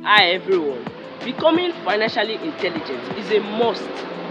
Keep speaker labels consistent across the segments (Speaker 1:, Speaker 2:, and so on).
Speaker 1: Hi everyone, becoming financially intelligent is a must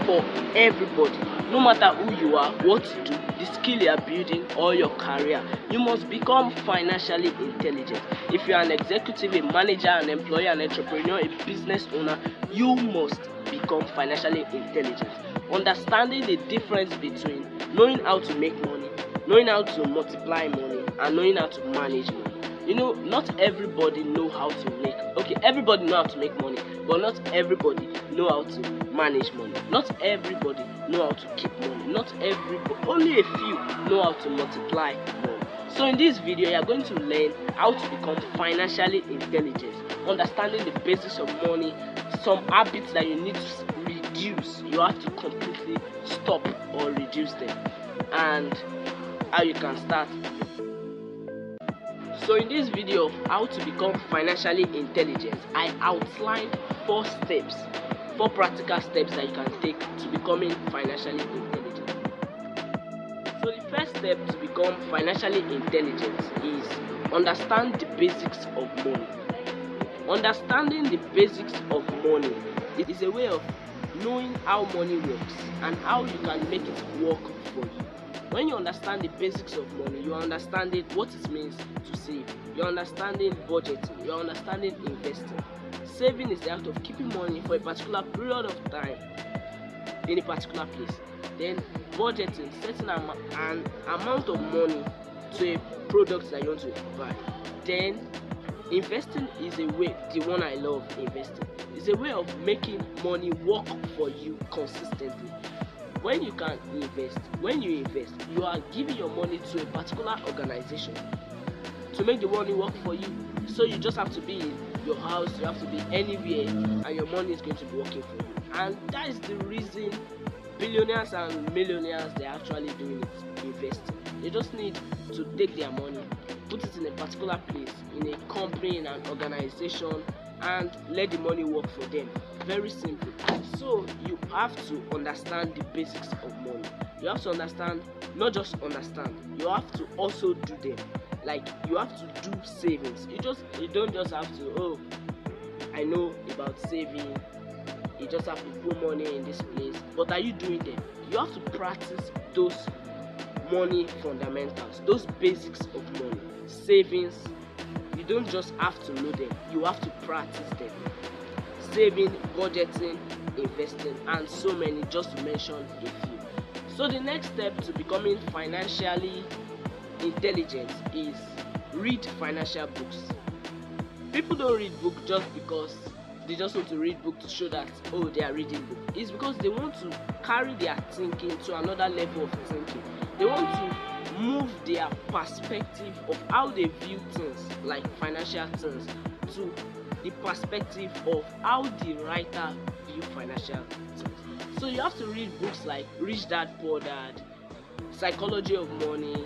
Speaker 1: for everybody. No matter who you are, what you do, the skill you are building or your career, you must become financially intelligent. If you are an executive, a manager, an employer, an entrepreneur, a business owner, you must become financially intelligent. Understanding the difference between knowing how to make money, knowing how to multiply money, and knowing how to manage money. Not everybody know how to make. Okay, everybody know how to make money, but not everybody know how to manage money. Not everybody know how to keep money. Not everybody, only a few know how to multiply money. So in this video, you are going to learn how to become financially intelligent, understanding the basics of money, some habits that you need to reduce. You have to completely stop or reduce them, and how you can start. So in this video of how to become financially intelligent, I outlined 4 practical steps that you can take to becoming financially intelligent. So the first step to become financially intelligent is understand the basics of money. Understanding the basics of money is a way of knowing how money works and how you can make it work for you. When you understand the basics of money, you are understanding what it means to save. You are understanding budgeting. You are understanding investing. Saving is the act of keeping money for a particular period of time in a particular place. Then budgeting, setting an amount of money to a product that you want to buy. Then investing is a way, the one I love, investing, is a way of making money work for you consistently. When you invest, you are giving your money to a particular organization to make the money work for you. So you just have to be in your house, you have to be anywhere, and your money is going to be working for you. And that is the reason billionaires and millionaires, they're actually doing it, investing. They just need to take their money, put it in a particular place, in a company, in an organization, and let the money work for them. Very simple. So you have to understand the basics of money. You have to understand, not just understand, you have to also do them. Like, you have to do savings. You don't just have to, oh, I know about saving, you just have to put money in this place. But are you doing them? You have to practice those money fundamentals, those basics of money. Savings, you don't just have to know them, you have to practice them. Saving, budgeting, investing, and so many, just to mention a few. So the next step to becoming financially intelligent is read financial books. People don't read books just because they just want to read book to show that, oh, they are reading book. It's because they want to carry their thinking to another level of thinking. They want to move their perspective of how they view things, like financial things, to the perspective of how the writer view financial things. So you have to read books like Rich Dad Poor Dad, Psychology of Money,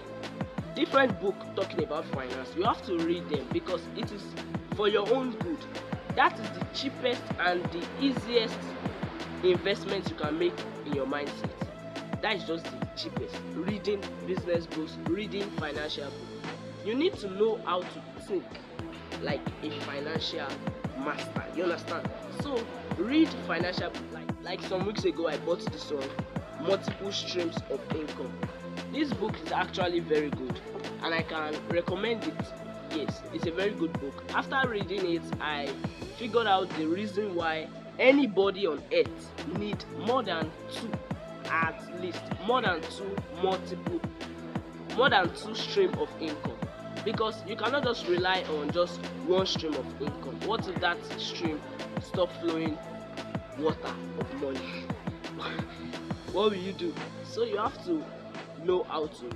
Speaker 1: different book talking about finance. You have to read them because it is for your own good. That is the cheapest and the easiest investment you can make in your mindset. That is just the cheapest. Reading business books, reading financial books. You need to know how to think like a financial master. You understand? So read financial books. Like some weeks ago, I bought this one, Multiple Streams of Income. This book is actually very good, and I can recommend it. Yes, it's a very good book. After reading it, I figured out the reason why anybody on earth need more than two, at least more than two stream of income. Because you cannot just rely on just one stream of income. What if that stream stop flowing water of money? What will you do? So you have to know how to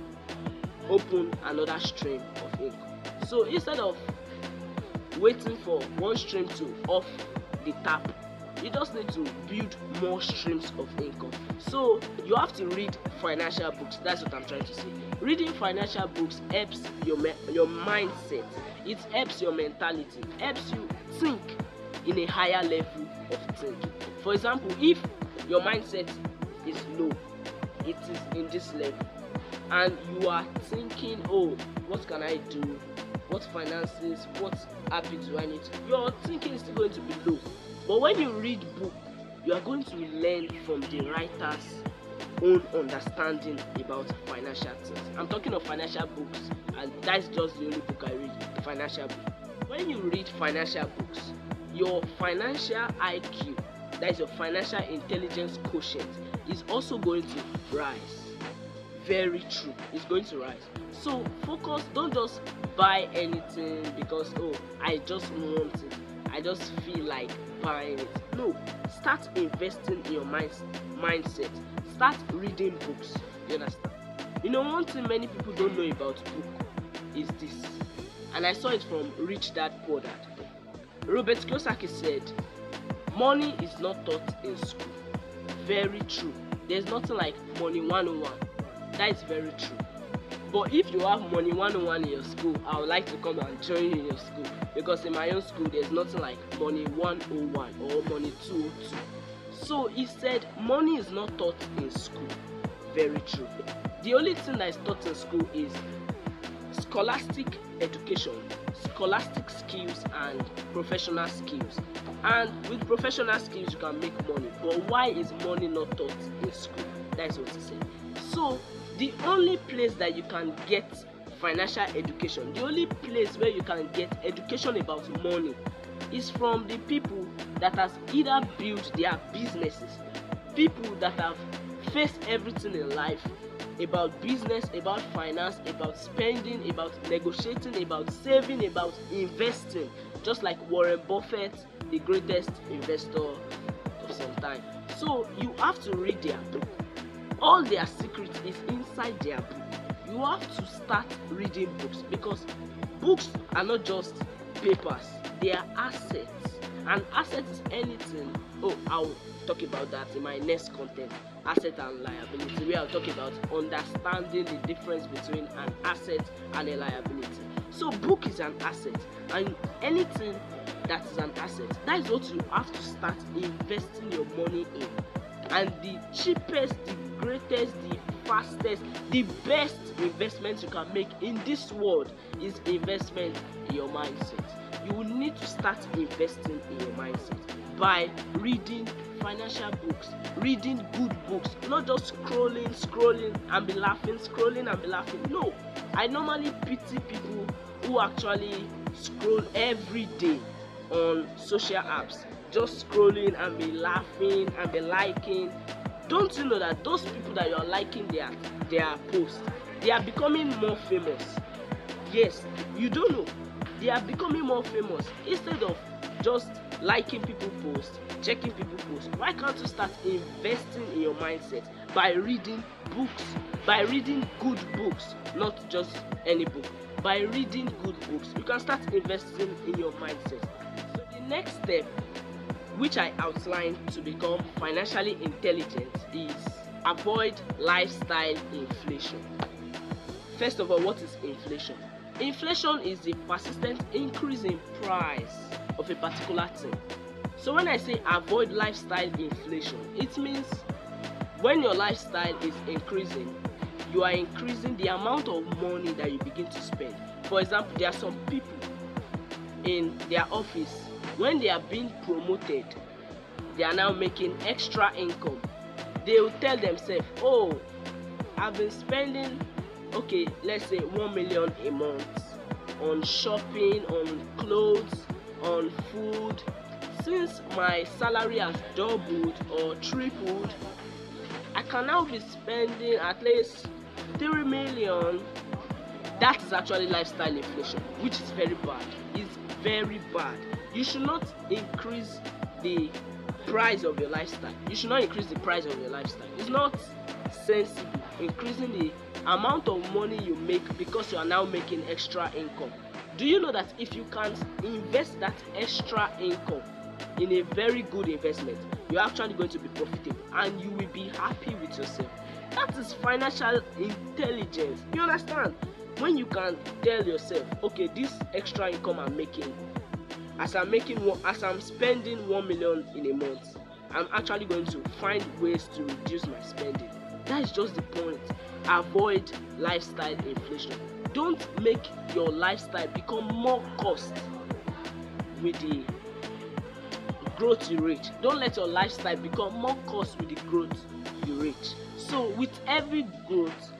Speaker 1: open another stream of income. So instead of waiting for one stream to off the tap, you just need to build more streams of income. So you have to read financial books. That's what I'm trying to say. Reading financial books helps your mindset. It helps your mentality. Helps you think in a higher level of thinking. For example, if your mindset is low, it is in this level, and you are thinking, oh, what can I do what finances, what habits do I need to, your thinking is still going to be low. But when you read book, you are going to learn from the writer's own understanding about financial things. I'm talking of financial books, and that's just the only book I read, the financial book. When you read financial books, your financial IQ, that is your financial intelligence quotient, is also going to rise. Very true, it's going to rise. So focus, don't just buy anything because I just want it, I just feel like buying it. No, start investing in your mindset. Start reading books. You understand? One thing many people don't know about book is this, and I saw it from Rich Dad Poor Dad. Robert Kiyosaki said, money is not taught in school. Very true. There's nothing like money 101. That is very true. But if you have money 101 in your school, I would like to come and join you in your school, because in my own school there's nothing like money 101 or money 202. So he said money is not taught in school. Very true. The only thing that is taught in school is scholastic education, scholastic skills, and professional skills. And with professional skills you can make money. But why is money not taught in school? That's what he said. So the only place that you can get financial education, the only place where you can get education about money, is from the people that has either built their businesses, people that have faced everything in life, about business, about finance, about spending, about negotiating, about saving, about investing, just like Warren Buffett, the greatest investor of some time. So you have to read their book. All their secrets is inside their book. You have to start reading books, because books are not just papers, they are assets. And asset is anything. I'll talk about that in my next content, asset and liability, where I'll talk about understanding the difference between an asset and a liability. So book is an asset, and anything that is an asset, that is what you have to start investing your money in. And the cheapest, the greatest, the fastest, the best investment you can make in this world is investment in your mindset. You will need to start investing in your mindset by reading financial books, reading good books, not just scrolling and be laughing, scrolling and be laughing. No, I normally pity people who actually scroll every day on social apps, just scrolling and be laughing and be liking. Don't you know that those people that you are liking their posts, they are becoming more famous? Yes, you don't know. They are becoming more famous. Instead of just liking people posts, checking people posts, why can't you start investing in your mindset by reading books, by reading good books, not just any book, by reading good books? You can start investing in your mindset. So the next step, which I outlined to become financially intelligent, is avoid lifestyle inflation. First of all, what is inflation? Inflation is the persistent increase in price of a particular thing. So when I say avoid lifestyle inflation, it means when your lifestyle is increasing, you are increasing the amount of money that you begin to spend. For example, there are some people in their office, when they are being promoted, they are now making extra income. They will tell themselves, I've been spending, let's say 1 million a month on shopping, on clothes, on food. Since my salary has doubled or tripled, I can now be spending at least 3 million. That is actually lifestyle inflation, which is very bad. It's very bad. You should not increase the price of your lifestyle. You should not increase the price of your lifestyle. It's not sensible increasing the amount of money you make because you are now making extra income. Do you know that if you can invest that extra income in a very good investment, you're actually going to be profitable and you will be happy with yourself? That is financial intelligence. You understand? When you can tell yourself, this extra income I'm making, as I'm spending 1 million in a month, I'm actually going to find ways to reduce my spending. That is just the point. Avoid lifestyle inflation. Don't make your lifestyle become more cost with the growth you reach. Don't let your lifestyle become more cost with the growth you reach. So with every growth,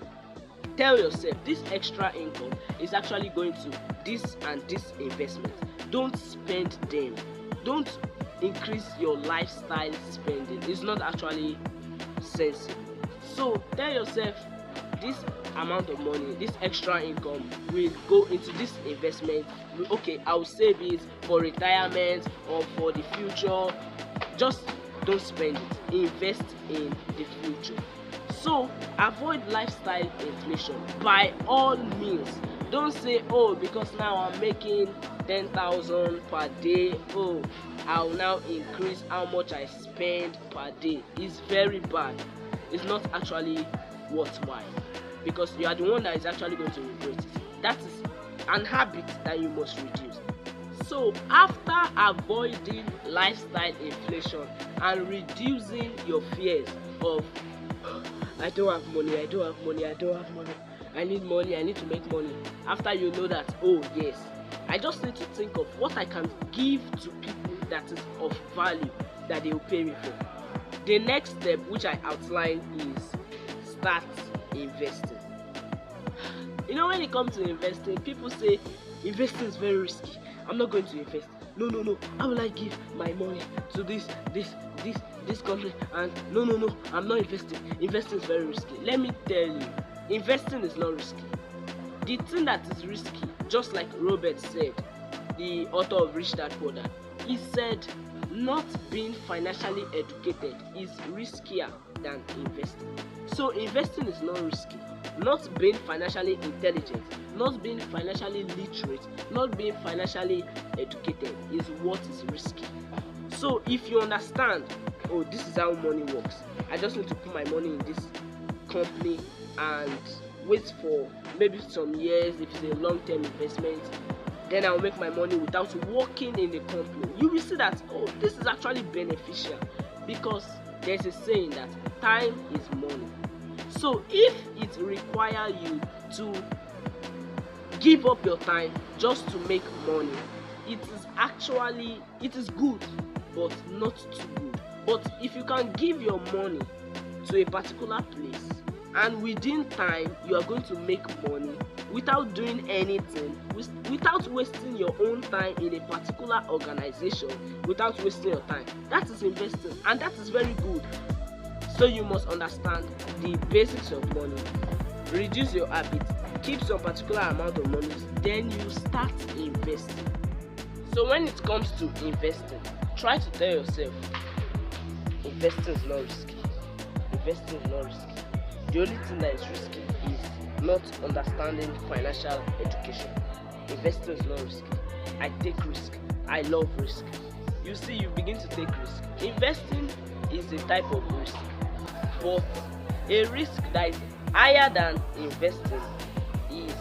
Speaker 1: tell yourself this extra income is actually going to this and this investment. Don't spend them. Don't increase your lifestyle spending. It's not actually sensible. So tell yourself this amount of money, this extra income will go into this investment. Okay, I'll save it for retirement or for the future. Just don't spend it. Invest in the future. So avoid lifestyle inflation by all means. Don't say, oh, because now I'm making 10,000 per day, oh, I'll now increase how much I spend per day. It's very bad. It's not actually worthwhile, because you are the one that is actually going to regret it. That is an habit that you must reduce. So after avoiding lifestyle inflation and reducing your fears of I don't have money, I need money, I need to make money. After you know that, oh yes, I just need to think of what I can give to people that is of value that they will pay me for. The next step which I outlined is start investing. You know, when it comes to investing, people say investing is very risky. I'm not going to invest. No. How will I give my money to this country? And no, I'm not investing. Investing is very risky. Let me tell you, investing is not risky. The thing that is risky, just like Robert said, the author of Rich Dad Poor Dad, he said not being financially educated is riskier than investing. So investing is not risky. Not being financially intelligent, not being financially literate, not being financially educated is what is risky. So if you understand, oh, this is how money works, I just need to put my money in this company and wait for maybe some years, if it's a long-term investment, then I'll make my money without working in the company. You will see that, oh, this is actually beneficial, because there's a saying that time is money. So if it requires you to give up your time just to make money, it is good, but not too good. But if you can give your money to a particular place, and within time you are going to make money without doing anything, without wasting your own time in a particular organization, without wasting your time, that is investing, and that is very good. So you must understand the basics of money, reduce your habits, keep some particular amount of money, then you start investing. So when it comes to investing, try to tell yourself, investing is not risky. Investing is not risky. The only thing that is risky is not understanding financial education. Investing is not risky. I take risk. I love risk. You see, you begin to take risk. Investing is a type of risk, but a risk that is higher than investing is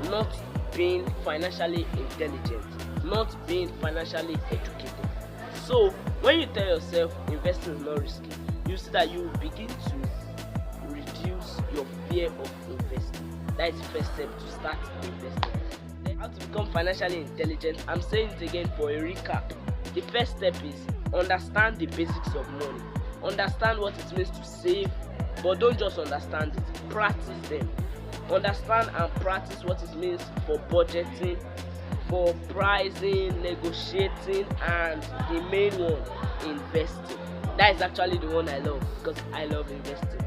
Speaker 1: not being financially intelligent, not being financially educated. So when you tell yourself investing is not risky, you see that you begin to reduce your fear of investing. That is the first step to start investing. Then how to become financially intelligent? I'm saying it again for a recap. The first step is understand the basics of money. Understand what it means to save, but don't just understand it, practice them. Understand and practice what it means for budgeting, for pricing, negotiating, and the main one, investing. That is actually the one I love, because I love investing.